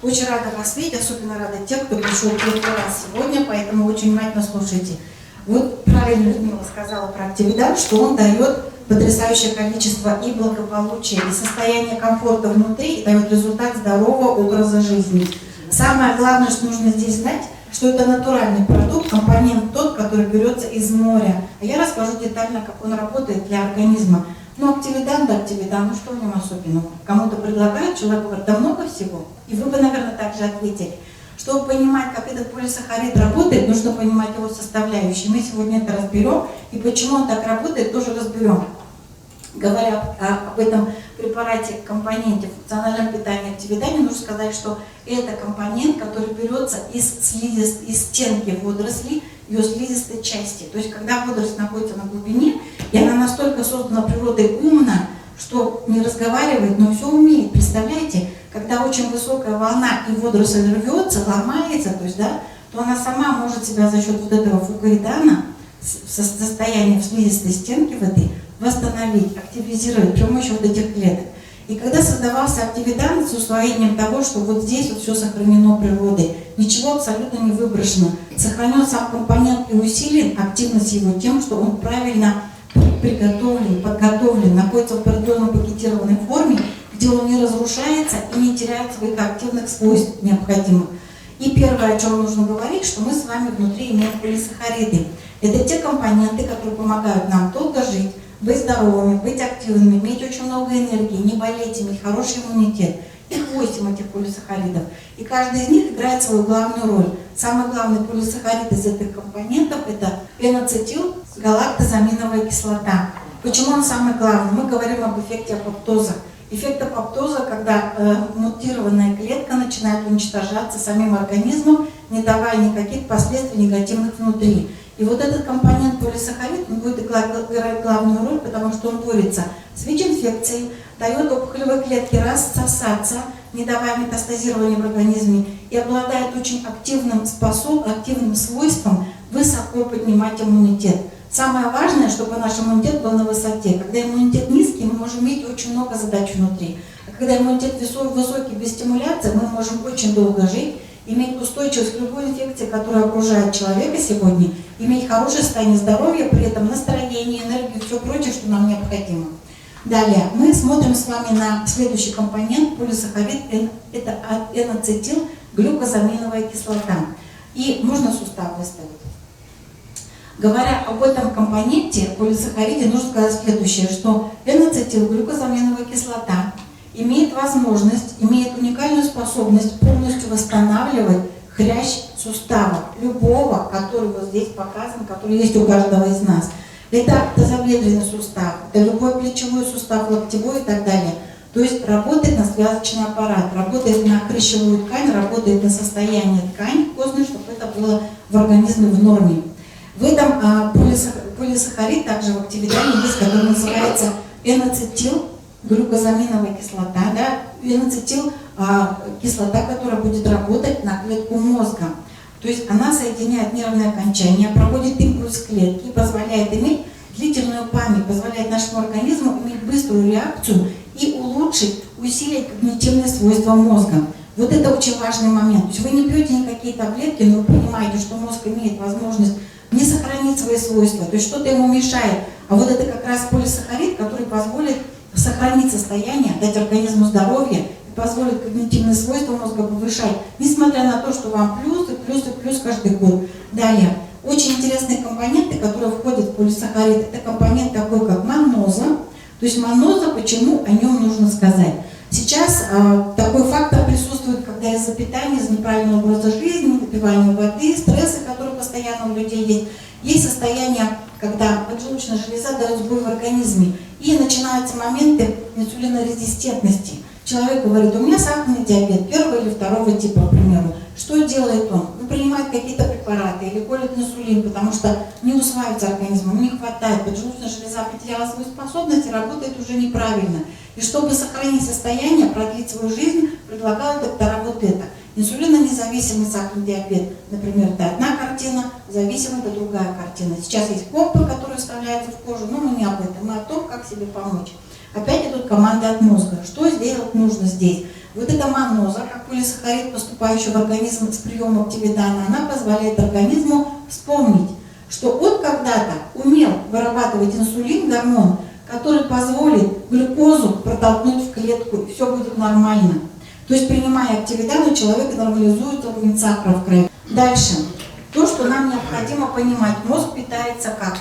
Очень рада вас видеть, особенно рада тех, кто пришел первый раз сегодня, поэтому очень внимательно слушайте. Вот правильно Людмила сказала про Активидан, что он дает потрясающее количество и благополучия, и состояние комфорта внутри, и дает результат здорового образа жизни. Самое главное, что нужно здесь знать, что это натуральный продукт, компонент тот, который берется из моря. А я расскажу детально, как он работает для организма. Ну, Активидан, да, Активидан, ну что в нем особенного? Кому-то предлагают, человек говорит, да много всего. И вы бы, наверное, также ответили. Чтобы понимать, как этот полисахарид работает, нужно понимать его составляющие. Мы сегодня это разберем, и почему он так работает, тоже разберем. Говоря об этом препарате, компоненте функционального питания Активидане, нужно сказать, что это компонент, который берется из стенки водорослей, ее слизистой части. То есть, когда водоросль находится на глубине, и она настолько создана природой умно, что не разговаривает, но все умеет. Представляете, когда очень высокая волна и водоросль рвется, ломается, то есть, да, то она сама может себя за счет вот этого фугоидана, состояния в слизистой стенке в этой, восстановить, активизировать при помощи вот этих клеток. И когда создавался Активидан с усвоением того, что вот здесь вот все сохранено природой, ничего абсолютно не выброшено, сохранен сам компонент и усилен активность его тем, что он правильно приготовлен, подготовлен, находится в определенной пакетированной форме, где он не разрушается и не теряет своих активных свойств необходимых. И первое, о чем нужно говорить, что мы с вами внутри имеем полисахариды. Это те компоненты, которые помогают нам долго жить, быть здоровыми, быть активными, иметь очень много энергии, не болеть, иметь хороший иммунитет. Их 8 этих полисахаридов. И каждый из них играет свою главную роль. Самый главный полисахарид из этих компонентов – это N-ацетилгалактозаминовая кислота. Почему он самый главный? Мы говорим об эффекте апоптоза. Эффект апоптоза, когда мутированная клетка начинает уничтожаться самим организмом, не давая никаких последствий негативных внутри. И вот этот компонент полисахарид будет играть главную роль, потому что он борется с ВИЧ-инфекцией, дает опухолевой клетке рассосаться, не давая метастазирования в организме, и обладает очень активным свойством высоко поднимать иммунитет. Самое важное, чтобы наш иммунитет был на высоте. Когда иммунитет низкий, мы можем иметь очень много задач внутри. А когда иммунитет высокий без стимуляции, мы можем очень долго жить, иметь устойчивость к любой инфекции, которая окружает человека сегодня, иметь хорошее состояние здоровья, при этом настроение, энергию, все прочее, что нам необходимо. Далее, мы смотрим с вами на следующий компонент, полисахарид, это N-ацетилглюкозаминовая кислота. И можно сустав выставить. Говоря об этом компоненте, полисахариде, нужно сказать следующее, что N-ацетилглюкозаминовая кислота имеет возможность, имеет уникальную способность полностью восстанавливать хрящ сустава, любого, который вот здесь показан, который есть у каждого из нас. Это тазобедренный сустав, это любой плечевой сустав, локтевой и так далее. То есть работает на связочный аппарат, работает на хрящевую ткань, работает на состояние ткани костной, чтобы это было в организме в норме. В этом полисахарид также в Активидане есть, который называется N-ацетилглюкозаминовая кислота, да, N-ацетил кислота, которая будет работать на клетку мозга. То есть она соединяет нервные окончания, проводит импульс клетки, позволяет иметь длительную память, позволяет нашему организму иметь быструю реакцию и улучшить, усилить когнитивные свойства мозга. Вот это очень важный момент. То есть вы не пьете никакие таблетки, но вы понимаете, что мозг имеет возможность не сохранить свои свойства, то есть что-то ему мешает. А вот это как раз полисахарид, который позволит сохранить состояние, дать организму здоровье и позволит когнитивные свойства мозга повышать, несмотря на то, что вам плюс и плюс и плюс каждый год. Далее, очень интересные компоненты, которые входят в полисахарид, это компонент такой, как манноза. То есть манноза, почему о нем нужно сказать? Сейчас такой фактор присутствует, когда из-за питания, из-за неправильного образа жизни, выпивания воды, стресса, которые постоянно у людей есть состояние, когда поджелудочная железа дает сбой в организме, и начинаются моменты инсулинорезистентности. Человек говорит, у меня сахарный диабет первого или второго типа, к примеру. Что делает он? Он принимает какие-то препараты или колет инсулин, потому что не усваивается организмом, не хватает, поджелудочная железа потеряла свою способность и работает уже неправильно. И чтобы сохранить состояние, продлить свою жизнь, предлагают доктора вот это. Инсулинонезависимый сахарный диабет, например, это одна картина, зависимый это другая картина. Сейчас есть помпы, которые вставляются в кожу, но мы не об этом, мы о том, как себе помочь. Опять идут команды от мозга. Что сделать нужно здесь? Вот эта маноза, как полисахарид, поступающий в организм с приемом активидана, она позволяет организму вспомнить, что он когда-то умел вырабатывать инсулин, гормон, который позволит глюкозу протолкнуть в клетку, и все будет нормально. То есть, принимая активидан, у человека нормализует уровень сахара в крови. Дальше. То, что нам необходимо понимать. Мозг питается как?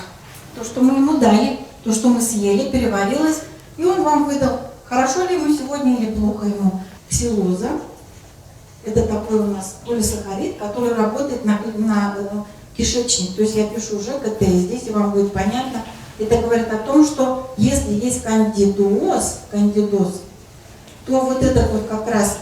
То, что мы ему дали, то, что мы съели, переварилось, и он вам выдал, хорошо ли ему сегодня или плохо ему. Ксилоза. Это такой у нас полисахарид, который работает на кишечник. То есть я пишу ЖКТ, здесь и вам будет понятно. Это говорит о том, что если есть кандидоз, то вот этот вот как раз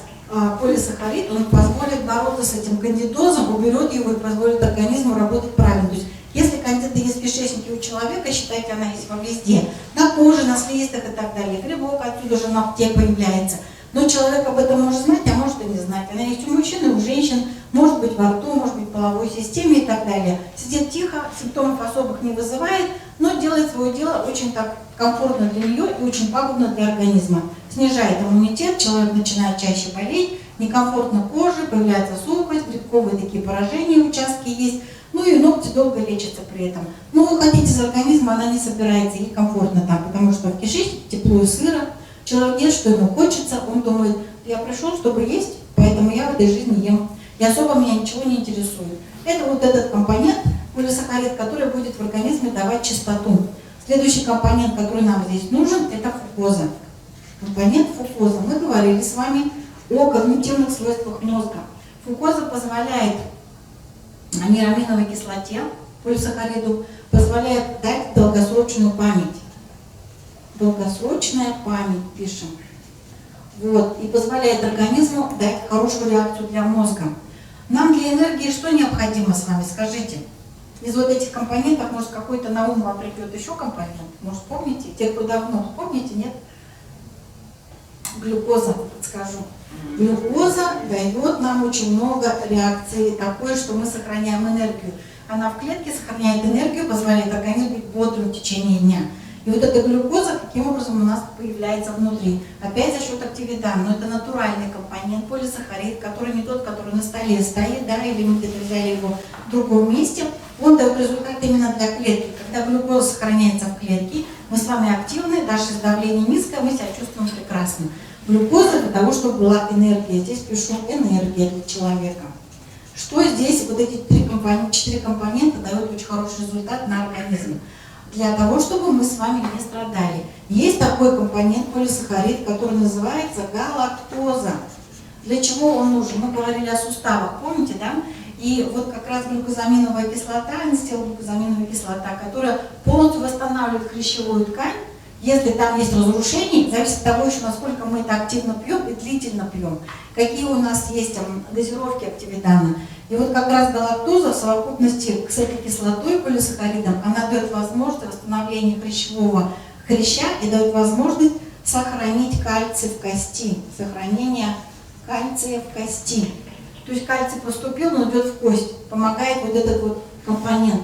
полисахарид, он позволит бороться с этим кандидозом, уберет его и позволит организму работать правильно. То есть, если кандида есть в кишечнике у человека, считайте, она есть везде, на коже, на слизистых и так далее. Грибок отсюда же на те появляется. Но человек об этом может знать, а может и не знать. Она есть у мужчин и у женщин, может быть во рту, может быть в половой системе и так далее. Сидит тихо, симптомов особых не вызывает, но делает свое дело очень так комфортно для нее и очень пагубно для организма. Снижает иммунитет, человек начинает чаще болеть, некомфортно коже, появляется сухость, грибковые такие поражения, участки есть, ну и ногти долго лечатся при этом. Но вы хотите из организма, она не собирается, ей комфортно там, потому что в кишечнике тепло и сыро. Человек ест, что ему хочется, он думает, я пришел, чтобы есть, поэтому я в этой жизни ем. И особо меня ничего не интересует. Это вот этот компонент, полисахарид, который будет в организме давать чистоту. Следующий компонент, который нам здесь нужен, это фукоза. Компонент фукоза. Мы говорили с вами о когнитивных свойствах мозга. Фукоза позволяет аминаминовой кислоте, полисахариду, позволяет дать долгосрочную память. Долгосрочная память, пишем. Вот, и позволяет организму дать хорошую реакцию для мозга. Нам для энергии что необходимо с вами, скажите? Из вот этих компонентов, может, какой-то на ум вам придет еще компонент? Может, помните? Те, кто давно, помните, нет? Глюкоза, подскажу. Глюкоза дает нам очень много реакций, такое, что мы сохраняем энергию. Она в клетке сохраняет энергию, позволяет организму быть бодрым в течение дня. И вот эта глюкоза, каким образом у нас появляется внутри? Опять за счет активидана, но это натуральный компонент, полисахарид, который не тот, который на столе стоит, да, или мы где-то взяли его в другом месте. Он дает результат именно для клетки. Когда глюкоза сохраняется в клетке, мы с вами активны, даже если давление низкое, мы себя чувствуем прекрасно. Глюкоза для того, чтобы была энергия. Здесь пишу энергия для человека. Что здесь, вот эти 4 компонента дают очень хороший результат на организм. Для того, чтобы мы с вами не страдали. Есть такой компонент полисахарид, который называется галактоза. Для чего он нужен? Мы говорили о суставах, помните, да? И вот как раз глюкозаминовая кислота, ацетилглюкозаминовая кислота, которая полностью восстанавливает хрящевую ткань. Если там есть разрушение, зависит от того, еще насколько мы это активно пьем и длительно пьем. Какие у нас есть дозировки активидана. И вот как раз галактоза в совокупности с этой кислотой, полисахаридом, она дает возможность восстановления хрящевого хряща и дает возможность сохранить кальций в кости. Сохранение кальция в кости. То есть кальций поступил, но идет в кость. Помогает вот этот вот компонент,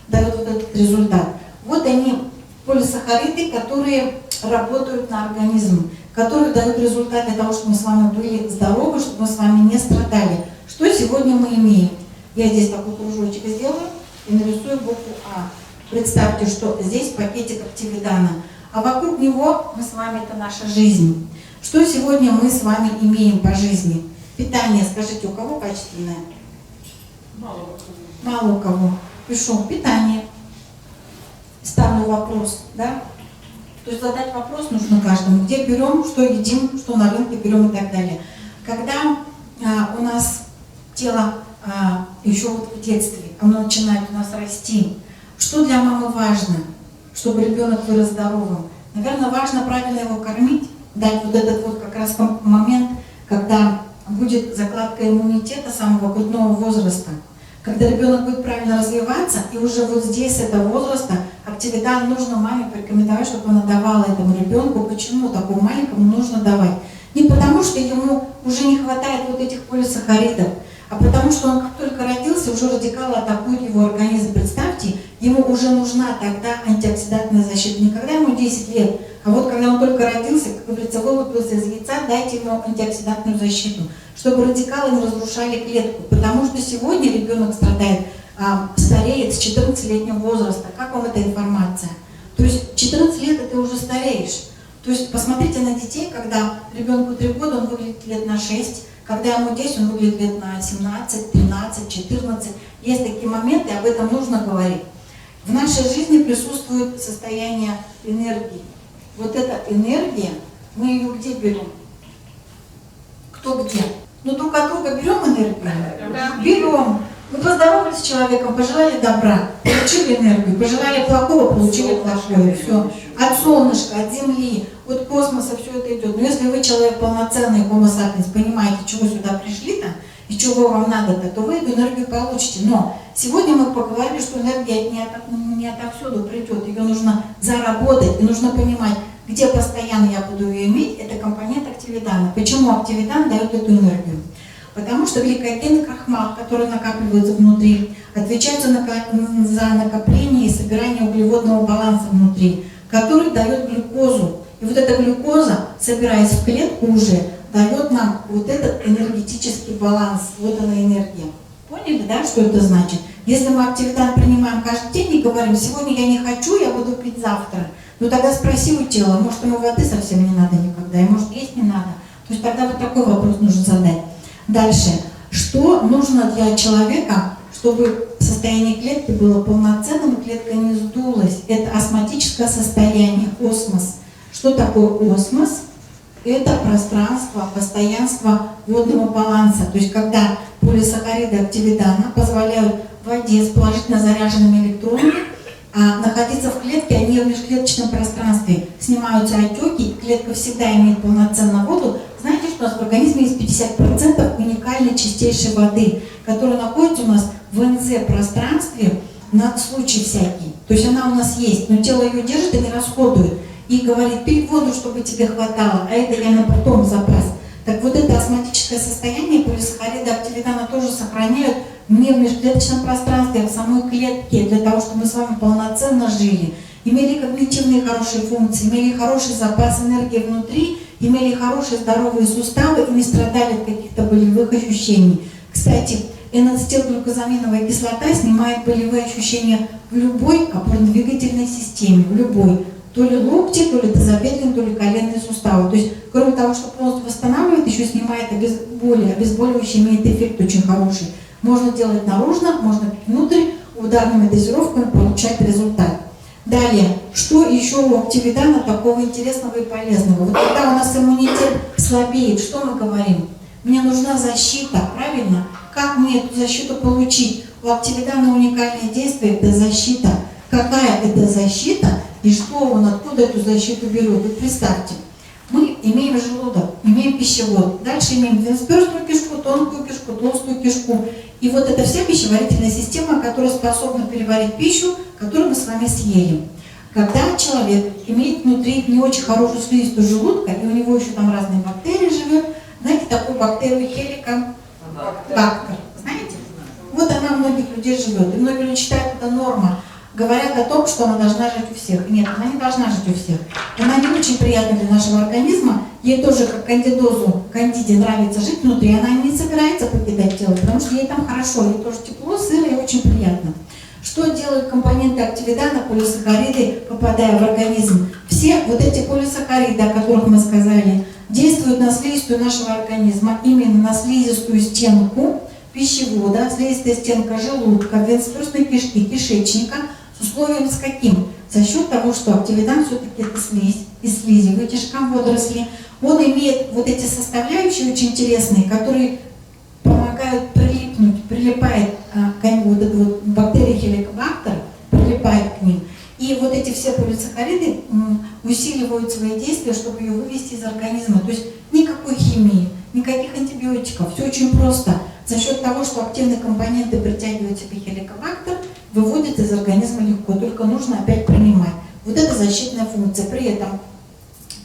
дает вот этот результат. Вот они, полисахариды, которые работают на организм, которые дают результат для того, чтобы мы с вами были здоровы, чтобы мы с вами не страдали. Что сегодня мы имеем? Я здесь такой кружочек сделаю и нарисую букву А. Представьте, что здесь пакетик активидана, а вокруг него мы с вами, это наша жизнь. Что сегодня мы с вами имеем по жизни? Питание, скажите, у кого качественное? Мало у кого. Пишу питание. Ставлю вопрос, да? То есть задать вопрос нужно каждому. Где берем, что едим, что на рынке берем и так далее. Когда у нас тело еще вот в детстве, оно начинает у нас расти. Что для мамы важно, чтобы ребенок вырос здоровым? Наверное, важно правильно его кормить, дать вот этот вот как раз момент, когда будет закладка иммунитета самого грудного возраста. Когда ребенок будет правильно развиваться, и уже вот здесь, с этого возраста, активидан нужно маме порекомендовать, чтобы она давала этому ребенку. Почему такому маленькому нужно давать? Не потому, что ему уже не хватает вот этих полисахаридов, а потому что он как только родился, уже радикалы атакуют его организм. Представьте, ему уже нужна тогда антиоксидантная защита. Не когда ему 10 лет, А вот когда он только родился, как говорится, вылупился из яйца, дайте ему антиоксидантную защиту, чтобы радикалы не разрушали клетку. Потому что сегодня ребенок страдает, стареет с 14-летнего возраста. Как вам эта информация? То есть 14 лет это уже стареешь. То есть посмотрите на детей, когда ребенку 3 года, он выглядит лет на 6, когда ему 10, он выглядит лет на 17, 13, 14. Есть такие моменты, об этом нужно говорить. В нашей жизни присутствует состояние энергии. Вот эта энергия, мы ее где берем? Кто где? Ну друг от друга берем энергию? Берем. Мы поздоровались с человеком, пожелали добра, получили энергию, пожелали плохого, получили плохое. Все. От солнышка, от земли, от космоса все это идет. Но если вы человек полноценный, homo sapiens, понимаете, чего сюда пришли-то и чего вам надо-то, то вы эту энергию получите. Но сегодня мы поговорили, что энергия не отовсюду придет, ее нужно заработать, и нужно понимать, где постоянно я буду ее иметь, это компонент активидана. Почему активидан дает эту энергию? Потому что гликоген и крахмал, которые накапливаются внутри, отвечают за накопление и собирание углеводного баланса внутри, который дает глюкозу. И вот эта глюкоза, собираясь в клетку уже, дает нам вот этот энергетический баланс. Вот она энергия. Поняли, да, что это значит? Если мы активидан принимаем каждый день и говорим, сегодня я не хочу, я буду пить завтра, ну тогда спроси у тела, может ему воды совсем не надо никогда, и может есть не надо. То есть тогда вот такой вопрос нужно задать. Дальше. Что нужно для человека, чтобы состояние клетки было полноценным, клетка не сдулась? Это осмотическое состояние, осмос. Что такое осмос? Это пространство, постоянство водного баланса. То есть когда полисахариды активидана позволяют воде с положительно заряженными электронами находиться в клетке, они в межклеточном пространстве, снимаются отеки, и клетка всегда имеет полноценную воду. Знаете, что у нас в организме есть 50% уникальной чистейшей воды, которая находится у нас в НЗ-пространстве на случай всякий. То есть она у нас есть, но тело ее держит и не расходует. И говорит, пей воду, чтобы тебе хватало, а это я на потом запас. Так вот это осмотическое состояние полисахариды активидана тоже сохраняют не в межклеточном пространстве, а в самой клетке, для того, чтобы мы с вами полноценно жили, имели когнитивные хорошие функции, имели хороший запас энергии внутри, имели хорошие здоровые суставы и не страдали от каких-то болевых ощущений. Кстати, N-ацетилглюкозаминовая кислота снимает болевые ощущения в любой опорно-двигательной системе, в любой. То ли локти, то ли тазобедренные, то ли коленные суставы. То есть, кроме того, что полностью восстанавливает, еще снимает обезболивающий, имеет эффект очень хороший. Можно делать наружно, можно пить внутрь, ударными дозировками получать результат. Далее, что еще у активидана такого интересного и полезного? Вот когда у нас иммунитет слабеет, что мы говорим? Мне нужна защита, правильно? Как мне эту защиту получить? У активидана уникальное действие – это защита. Какая это защита и что он, откуда эту защиту берет? Вот представьте, мы имеем желудок, имеем пищевод, дальше имеем двенадцатиперстную кишку, тонкую кишку, толстую кишку. И вот это вся пищеварительная система, которая способна переварить пищу, которую мы с вами съели. Когда человек имеет внутри не очень хорошую слизистую желудка, и у него еще там разные бактерии живут, знаете такую бактерию хеликобактер? Знаете? Вот она у многих людей живет, и многие люди считают, это норма. Говорят о том, что она должна жить у всех. Нет, она не должна жить у всех. Она не очень приятна для нашего организма. Ей тоже, как кандиде нравится жить внутри, она не собирается покидать тело, потому что ей там хорошо, ей тоже тепло, сыро и очень приятно. Что делают компоненты активидана, полисахариды, попадая в организм? Все вот эти полисахариды, о которых мы сказали, действуют на слизистую нашего организма, именно на слизистую стенку пищевода, слизистая стенка желудка, двенадцатиперстной кишки, кишечника, с условием с каким? За счет того, что активидан все-таки это слизь, из слизи, вытяжкам водоросли, он имеет вот эти составляющие очень интересные, которые помогают прилипнуть, прилипает к ним вот эта вот бактерия хеликобактер, прилипает к ним. И вот эти все полисахариды усиливают свои действия, чтобы ее вывести из организма. То есть никакой химии, никаких антибиотиков, все очень просто. За счет того, что активные компоненты притягивают себе хеликобактер, выводят из организма легко, только нужно опять принимать. Вот это защитная функция. При этом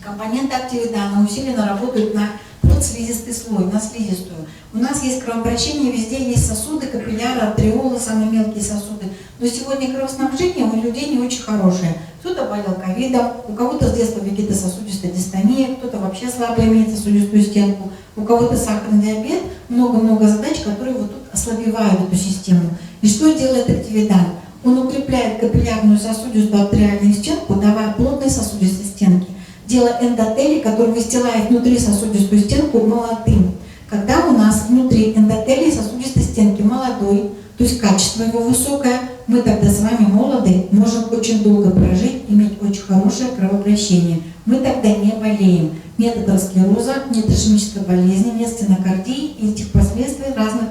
компоненты активидана усиленно работают на подслизистый слой, на слизистую. У нас есть кровообращение, везде есть сосуды, капилляры, артериолы, самые мелкие сосуды. Но сегодня кровоснабжение у людей не очень хорошее. Кто-то болел ковидом, у кого-то с детства вегетососудистая дистония, кто-то вообще слабо имеет сосудистую стенку, у кого-то сахарный диабет, много-много задач, которые вот тут ослабевают эту систему. И что делает активидан? Он укрепляет капиллярную сосудистую артериальную стенку, давая плотные сосудистые стенки, делая эндотелий, который выстилает внутри сосудистую стенку молодым. Когда у нас внутри эндотелий сосудистой стенки молодой, то есть качество его высокое, мы тогда с вами молоды, можем очень долго прожить, иметь очень хорошее кровообращение. Мы тогда не болеем. Нет атеросклероза, нет ишемической болезни, нет стенокардии и этих последствий разных,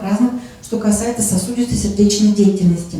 что касается сосудистой сердечной деятельности.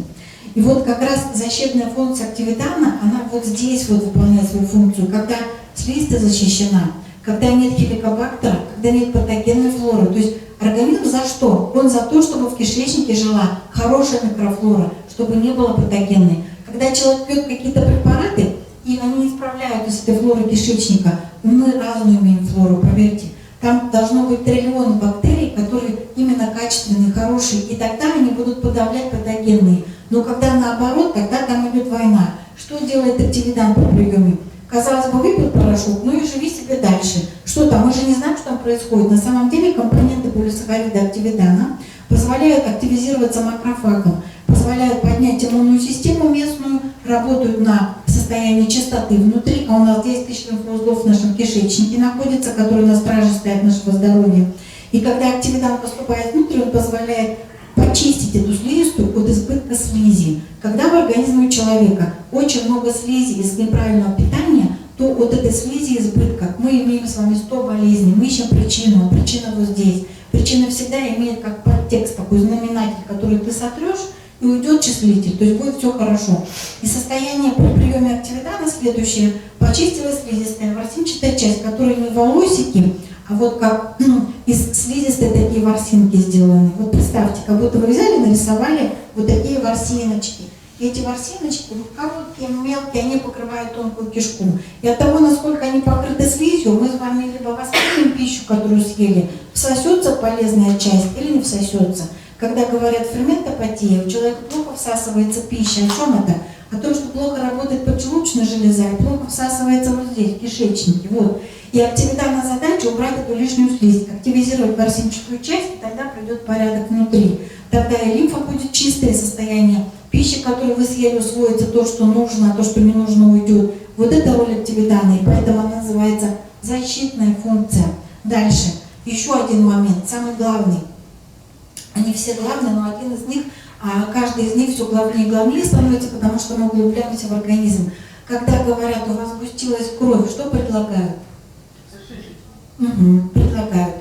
И вот как раз защитная функция активидана, она вот здесь вот выполняет свою функцию, когда слизистая защищена, когда нет хеликобактера, когда нет патогенной флоры. То есть организм за что? Он за то, чтобы в кишечнике жила хорошая микрофлора, чтобы не было патогенной. Когда человек пьет какие-то препараты, и они не справляются с этой флорой кишечника, мы разную имеем флору, поверьте. Там должно быть триллион бактерий, которые именно качественные, хорошие, и тогда они будут подавлять патогенные. Но когда наоборот, тогда там идет война. Что делает активидан при приеме? Казалось бы, выпил порошок, ну и живи себе дальше. Что там? Мы же не знаем, что там происходит. На самом деле компоненты полисахарида активидана позволяют активизироваться макрофагом, позволяют поднять иммунную систему местную, работают на состоянии чистоты внутри, а у нас 10 тысяч лимфоузлов в нашем кишечнике находится, которые на страже стоят нашего здоровья. И когда активидан поступает внутрь, он позволяет почистить эту слизистую от избытка слизи. Когда в организме у человека очень много слизи из неправильного питания, то от этой слизи избытка мы имеем с вами 100 болезней. Мы ищем причину, а причина вот здесь. Причина всегда имеет как подтекст такой знаменатель, который ты сотрешь, и уйдет числитель, то есть будет все хорошо. И состояние при приеме активидана следующее. Почистилась слизистая ворсинчатая часть, которая не волосики, а вот как из слизистой такие ворсинки сделаны. Вот представьте, как будто вы взяли, нарисовали вот такие ворсиночки. И эти ворсиночки, короткие, мелкие, они покрывают тонкую кишку. И от того, насколько они покрыты слизью, мы с вами либо воспримем пищу, которую съели, всосется полезная часть или не всосется. Когда говорят ферментопатия, у человека плохо всасывается пища. О чем это? О том, что плохо работает поджелудочная железа и плохо всасывается вот здесь, в кишечнике. Вот. И активиданная задача убрать эту лишнюю слизь, активизировать ворсинчатую часть, и тогда придет порядок внутри. Тогда и лимфа будет чистое состояние, пища, которую вы съели, усвоится то, что нужно, а то, что не нужно, уйдет. Вот это роль активидана, и поэтому она называется защитная функция. Дальше. Еще один момент, самый главный. Они все главные, но один из них, каждый из них все главнее и главнее становится, потому что мы углубляемся в организм. Когда говорят, у вас сгустилась кровь, что предлагают? Предлагают.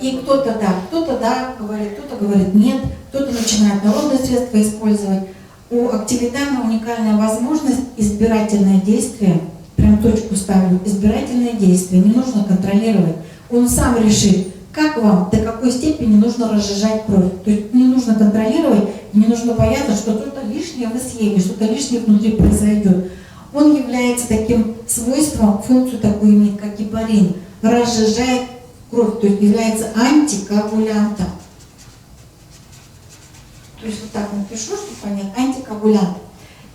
И кто-то да говорит, кто-то говорит нет, кто-то начинает народные средства использовать. У активидана уникальная возможность избирательное действие, прям точку ставлю, избирательное действие, не нужно контролировать. Он сам решит, как вам, до какой степени нужно разжижать кровь. То есть не нужно контролировать, не нужно бояться, что что-то лишнее вы съели, что-то лишнее внутри произойдет. Он является таким свойством, функцию такую имеет, как гепарин, разжижает кровь, то есть является антикоагулянтом. То есть вот так напишу, чтобы понять, антикоагулянт.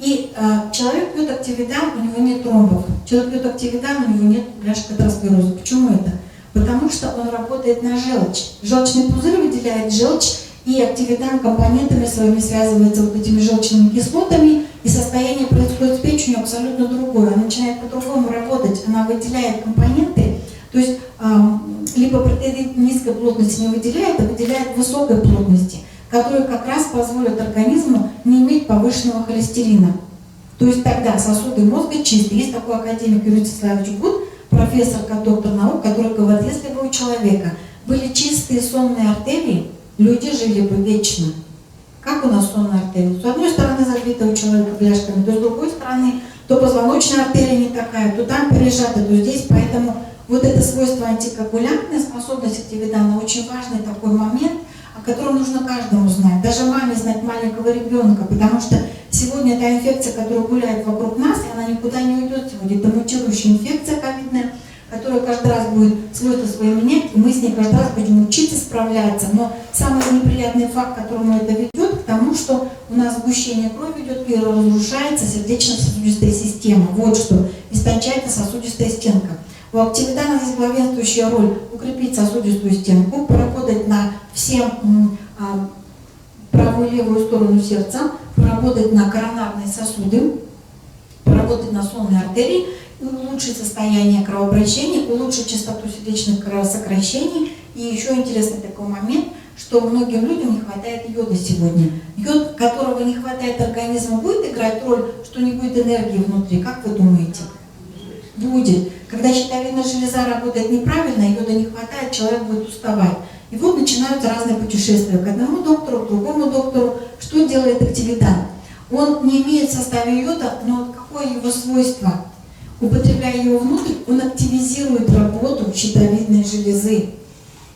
И человек пьет активидан, у него нет тромбов. Человек пьет активидан, у него нет бляшек атеросклероза. Почему это? Потому что он работает на желчь. Желчный пузырь выделяет желчь, и активидан компонентами своими связывается вот этими желчными кислотами, и состояние происходит с печенью абсолютно другое. Она начинает по-другому работать, она выделяет компоненты, то есть либо протеин низкой плотности не выделяет, а выделяет высокой плотности, которые как раз позволят организму не иметь повышенного холестерина. То есть тогда сосуды мозга чистые. Есть такой академик Юрий Вячеславович Гуд, профессор, как доктор наук, который говорит, если бы у человека были чистые сонные артерии, люди жили бы вечно. Как у нас сонная артерия? С одной стороны забита у человека бляшками, то с другой стороны то позвоночная артерия не такая, то там пережата, то здесь. Поэтому вот это свойство антикоагулянтной способности активидана очень важный такой момент, о котором нужно каждому знать. Даже маме знать маленького ребенка, потому что сегодня та инфекция, которая гуляет вокруг нас, и она никуда не уйдет сегодня. Это мутирующая инфекция ковидная, которая каждый раз будет свойства свои менять, и мы с ней каждый раз будем учиться справляться. Но самый неприятный факт, к которому это ведет, к тому, что у нас сгущение крови идет и разрушается сердечно-сосудистая система. Вот что, истончается сосудистая стенка. У активидана здесь главенствующая роль укрепить сосудистую стенку, поработать на все правую и левую сторону сердца, поработать на коронарные сосуды, поработать на сонные артерии, улучшить состояние кровообращения, улучшить частоту сердечных кровосокращений. И еще интересный такой момент, что многим людям не хватает йода сегодня. Йод, которого не хватает организму, будет играть роль, что не будет энергии внутри. Как вы думаете? Будет. Когда щитовидная железа работает неправильно, йода не хватает, человек будет уставать. И вот начинаются разные путешествия к одному доктору, к другому доктору. Что делает активидан? Он не имеет в составе йода, но какое его свойство? Употребляя его внутрь, он активизирует работу щитовидной железы.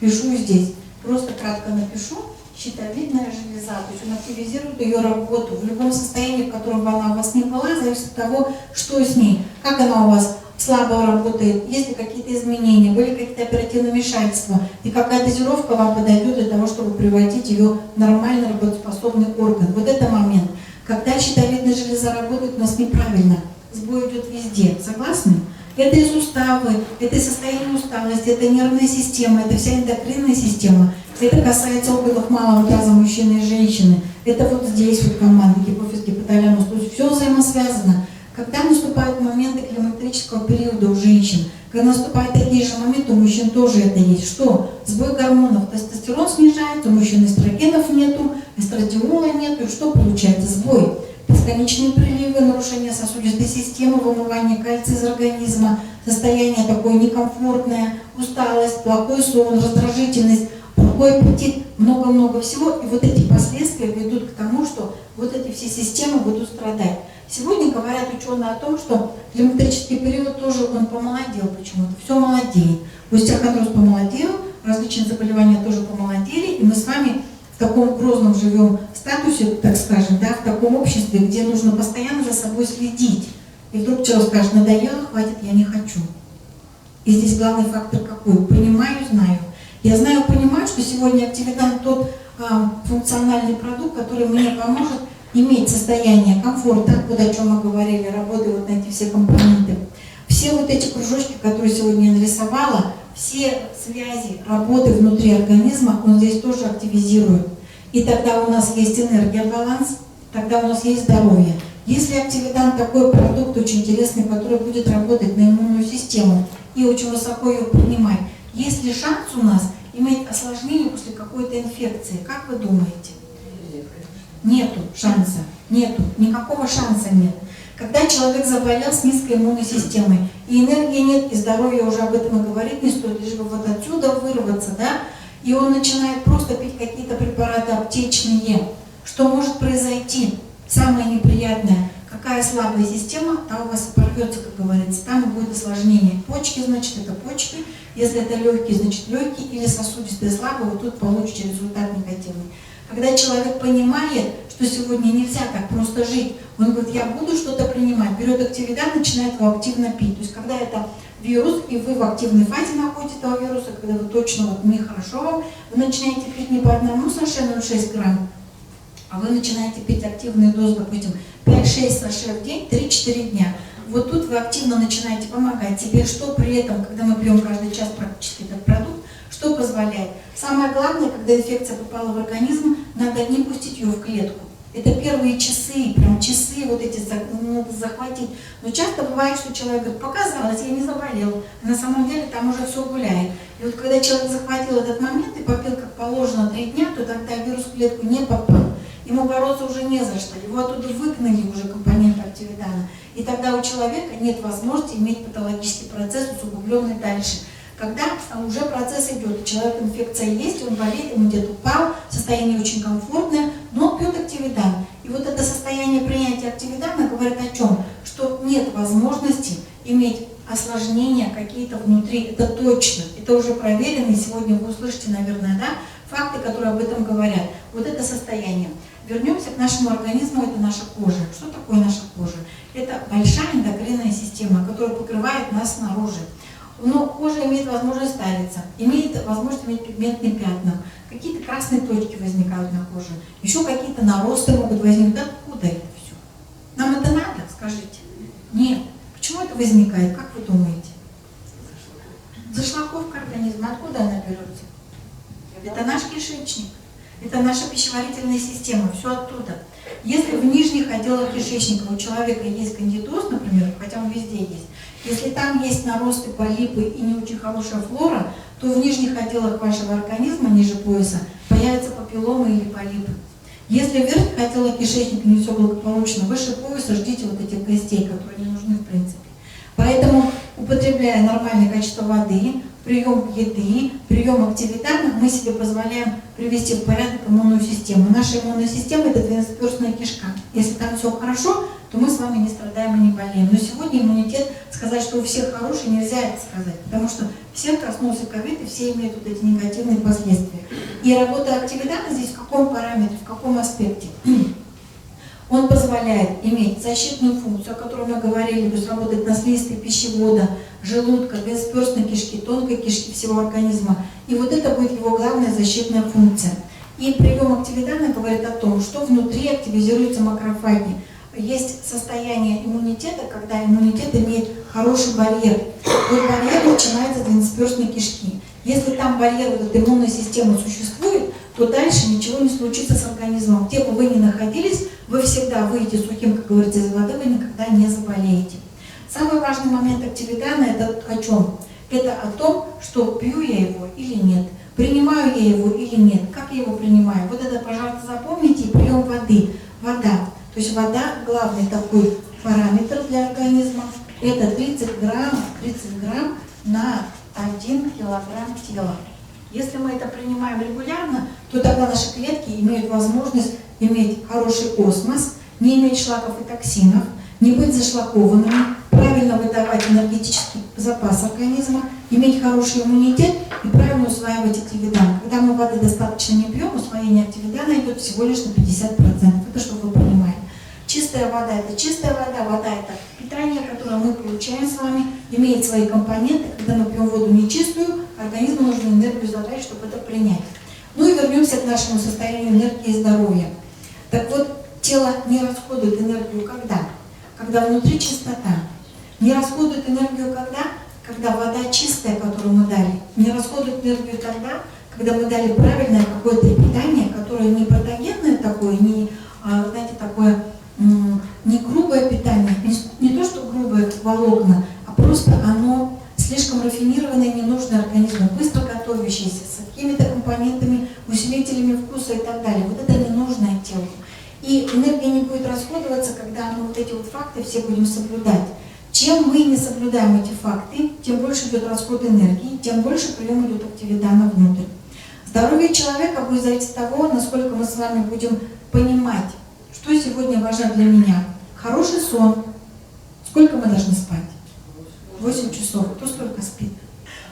Пишу здесь, просто кратко напишу. Щитовидная железа, то есть он активизирует ее работу. В любом состоянии, в котором бы она у вас не была, зависит от того, что с ней, как она у вас слабо работает, есть ли какие-то изменения, были какие-то оперативные вмешательства, и какая дозировка вам подойдет для того, чтобы превратить ее в нормально работоспособный орган. Вот это момент. Когда щитовидная железа работает у нас неправильно, сбой идет везде. Согласны? Это и суставы, это и состояние усталости, это нервная система, это вся эндокринная система. Это касается органов малого таза мужчины и женщины. Это вот здесь вот команда, гипофиз, гипоталамус. То есть все взаимосвязано. Когда наступают моменты климактерического периода у женщин, когда наступают такие же моменты, у мужчин тоже это есть. Что? Сбой гормонов. Тестостерон снижается, у мужчин эстрогенов нету, эстрадиола нету. И что получается? Сбой. Бесконечные приливы, нарушение сосудистой системы, вымывание кальция из организма, состояние такое некомфортное, усталость, плохой сон, раздражительность, плохой аппетит, много-много всего. И вот эти последствия ведут к тому, что вот эти все системы будут страдать. Сегодня говорят ученые о том, что климактерический период тоже он помолодел почему-то, все молодеет. Остеохондроз помолодел, различные заболевания тоже помолодели, и мы с вами в таком грозном живем статусе, так скажем, да, в таком обществе, где нужно постоянно за собой следить. И вдруг человек скажет: надоело, хватит, я не хочу. И здесь главный фактор какой? Понимаю, знаю. Я знаю, понимаю, что сегодня активидан тот функциональный продукт, который мне поможет иметь состояние комфорта, вот о чем мы говорили, работы вот на эти все компоненты. Все вот эти кружочки, которые сегодня я нарисовала, все связи работы внутри организма, он здесь тоже активизирует. И тогда у нас есть энергия, баланс, тогда у нас есть здоровье. Если активидан такой продукт очень интересный, который будет работать на иммунную систему и очень высоко ее принимать, есть ли шанс у нас иметь осложнение после какой-то инфекции? Как вы думаете? Нету шанса, нету, никакого шанса нет. Когда человек заболел с низкой иммунной системой, и энергии нет, и здоровья уже об этом и говорить не стоит, лишь бы вот отсюда вырваться, да, и он начинает просто пить какие-то препараты аптечные. Что может произойти? Самое неприятное, какая слабая система, та у вас порвется, как говорится, там и будет осложнение. Почки, значит, это почки, если это легкие, значит, легкие, или сосудистые слабые, вот тут получите результат негативный. Когда человек понимает, что сегодня нельзя так просто жить, он говорит: я буду что-то принимать, берет активидан, начинает его активно пить. То есть когда это вирус, и вы в активной фазе находите этого вируса, когда вы точно вот нехорошо вам, вы начинаете пить не по одному саше 0,6 грамм, а вы начинаете пить активные дозы, допустим, 5-6 саше в день, 3-4 дня. Вот тут вы активно начинаете помогать себе, что при этом, когда мы пьем каждый час практически этот продукт, что позволяет? Самое главное, когда инфекция попала в организм, надо не пустить ее в клетку. Это первые часы, прям часы вот эти надо захватить. Но часто бывает, что человек говорит: показалось, я не заболел. А на самом деле там уже все гуляет. И вот когда человек захватил этот момент и попил как положено 3 дня, то тогда вирус в клетку не попал. Ему бороться уже не за что. Его оттуда выгнали уже компоненты активидана. И тогда у человека нет возможности иметь патологический процесс, усугубленный дальше. Когда уже процесс идет, у человека инфекция есть, он болеет, иммунитет упал, состояние очень комфортное, но пьет активидан. И вот это состояние принятия активидана говорит о чем? Что нет возможности иметь осложнения какие-то внутри, это точно, это уже проверено, и сегодня вы услышите, наверное, да, факты, которые об этом говорят. Вот это состояние. Вернемся к нашему организму, это наша кожа. Что такое наша кожа? Это большая эндокринная система, которая покрывает нас снаружи. Но кожа имеет возможность стариться, имеет возможность иметь пигментные пятна, какие-то красные точки возникают на коже, еще какие-то наросты могут возникнуть. Откуда это все? Нам это надо, скажите? Нет. Почему это возникает? Как вы думаете? Зашлаковка организма. Откуда она берется? Это наш кишечник. Это наша пищеварительная система. Все оттуда. Если в нижних отделах кишечника у человека есть кандидоз, например, хотя он везде есть, если там есть наросты, полипы и не очень хорошая флора, то в нижних отделах вашего организма, ниже пояса, появятся папилломы или полипы. Если в верхних отделах кишечника не все благополучно, выше пояса ждите вот этих гостей, которые не нужны в принципе. Поэтому, употребляя нормальное качество воды, прием еды, прием активитанов, мы себе позволяем привести в порядок иммунную систему. Наша иммунная система – это двенадцатиперстная кишка. Если там все хорошо, то мы с вами не страдаем и не болеем. Но сегодня иммунитет, сказать, что у всех хороший, нельзя это сказать, потому что всех коснулся ковид, и все имеют вот эти негативные последствия. И работа активитана здесь в каком параметре, в каком аспекте? Он позволяет иметь защитную функцию, о которой мы говорили, то есть работать на слизистой пищевода, желудка, двенадцатиперстной кишки, тонкой кишки всего организма. И вот это будет его главная защитная функция. И прием активитана говорит о том, что внутри активизируются макрофаги. Есть состояние иммунитета, когда иммунитет имеет хороший барьер. Вот барьер начинается с двенадцатиперстной кишки. Если там барьер, вот эта иммунная система существует, то дальше ничего не случится с организмом. Где бы вы ни находились, вы всегда выйдете сухим, как говорится, из воды, вы никогда не заболеете. Самый важный момент активитана – это о чем? Это о том, что пью я его или нет, принимаю я его или нет, как я его принимаю. Вот это, пожалуйста, запомните, и прием воды. Вода. То есть вода – главный такой параметр для организма. Это 30 грамм на 1 килограмм тела. Если мы это принимаем регулярно, то тогда наши клетки имеют возможность иметь хороший осмос, не иметь шлаков и токсинов, не быть зашлакованными, правильно выдавать энергетический запас организма, иметь хороший иммунитет и правильно усваивать активидан. Когда мы воды достаточно не пьем, усвоение активидана идет всего лишь на 50%. Это чтобы вы понимали. Чистая вода – это чистая вода, вода – это питание, которое мы получаем с вами, имеет свои компоненты. Когда мы пьем воду нечистую, организму нужно энергию забрать, чтобы это принять. Ну и вернемся к нашему состоянию энергии и здоровья. Так вот, тело не расходует энергию когда? Когда внутри чистота. Не расходует энергию когда? Когда вода чистая, которую мы дали. Не расходует энергию тогда, когда мы дали правильное какое-то питание, которое не патогенное такое, не, знаете, такое не грубое питание, не то, что грубое волокна, а просто оно слишком рафинированное, ненужное организму, быстро готовящееся, с какими-то компонентами, усилителями вкуса и так далее. Вот это ненужное телу. И энергия не будет расходоваться, когда мы вот эти вот факты все будем соблюдать. Чем мы не соблюдаем эти факты, тем больше идет расход энергии, тем больше прием идет активидана внутрь. Здоровье человека будет зависеть от того, насколько мы с вами будем понимать, что сегодня важно для меня. Хороший сон. Сколько мы должны спать? 8 часов. Кто столько спит?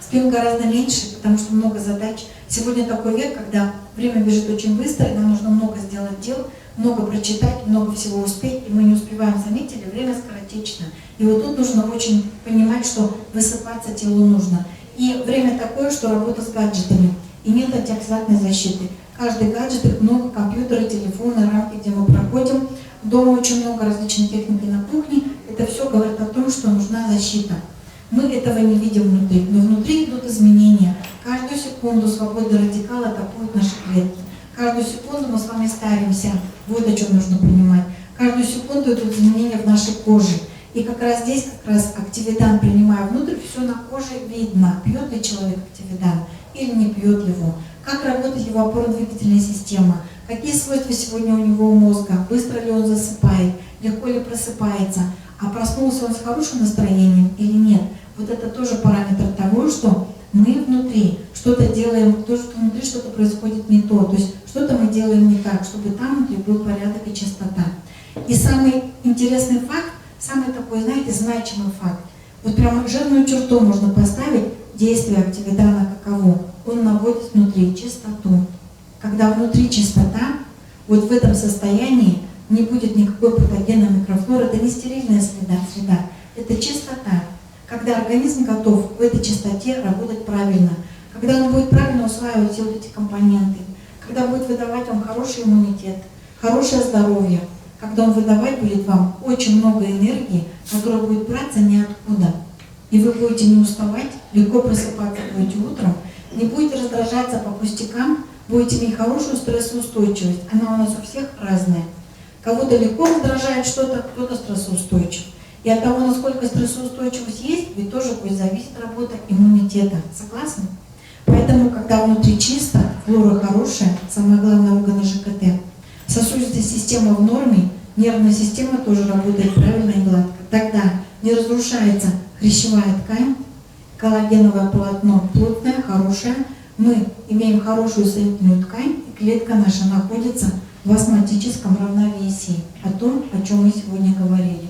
Спим гораздо меньше, потому что много задач. Сегодня такой век, когда время бежит очень быстро, и нам нужно много сделать дел, много прочитать, много всего успеть, и мы не успеваем, заметили, время скоротечно. И вот тут нужно очень понимать, что высыпаться телу нужно. И время такое, что работа с гаджетами, и нет антиоксидантной защиты. Каждый гаджет, их много, компьютеры, телефоны, рамки, где мы проходим. Дома очень много различной техники на кухне. Это все говорит о том, что нужна защита. Мы этого не видим внутри, но внутри идут изменения. Каждую секунду свободные радикалы атакуют наши клетки. Каждую секунду мы с вами старимся. Вот о чем нужно понимать. Каждую секунду идут изменения в нашей коже. И как раз здесь, как раз активидан, принимая внутрь, все на коже видно. Пьет ли человек активидан или не пьет его. Как работает его опорно-двигательная система, какие свойства сегодня у него у мозга, быстро ли он засыпает, легко ли просыпается, а проснулся он с хорошим настроением или нет. Вот это тоже параметр того, что мы внутри что-то делаем, то, что внутри что-то происходит не то, то есть что-то мы делаем не так, чтобы там внутри был порядок и чистота. И самый интересный факт, самый такой, знаете, значимый факт, вот прямо жирную черту можно поставить, действие активидана каково. Он наводит внутри чистоту. Когда внутри чистота, вот в этом состоянии не будет никакой патогенной микрофлоры, это не стерильная среда, это чистота. Когда когда организм готов в этой частоте работать правильно, когда он будет правильно усваивать все вот эти компоненты, когда будет выдавать вам хороший иммунитет, хорошее здоровье, когда он выдавать будет вам очень много энергии, которая будет браться ниоткуда. И вы будете не уставать, легко просыпаться будете утром, не будете раздражаться по пустякам, будете иметь хорошую стрессоустойчивость. Она у нас у всех разная. Кого-то легко раздражает что-то, кто-то стрессоустойчив. И от того, насколько стрессоустойчивость есть, ведь тоже будет зависеть работа иммунитета. Согласны? Поэтому, когда внутри чисто, флора хорошая, самое главное органы ЖКТ, сосудистая система в норме, нервная система тоже работает правильно и гладко. Тогда не разрушается хрящевая ткань, коллагеновое полотно плотное, хорошее. Мы имеем хорошую соединительную ткань, и клетка наша находится в астматическом равновесии. О том, о чем мы сегодня говорили.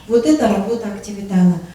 Вот это работа активитана.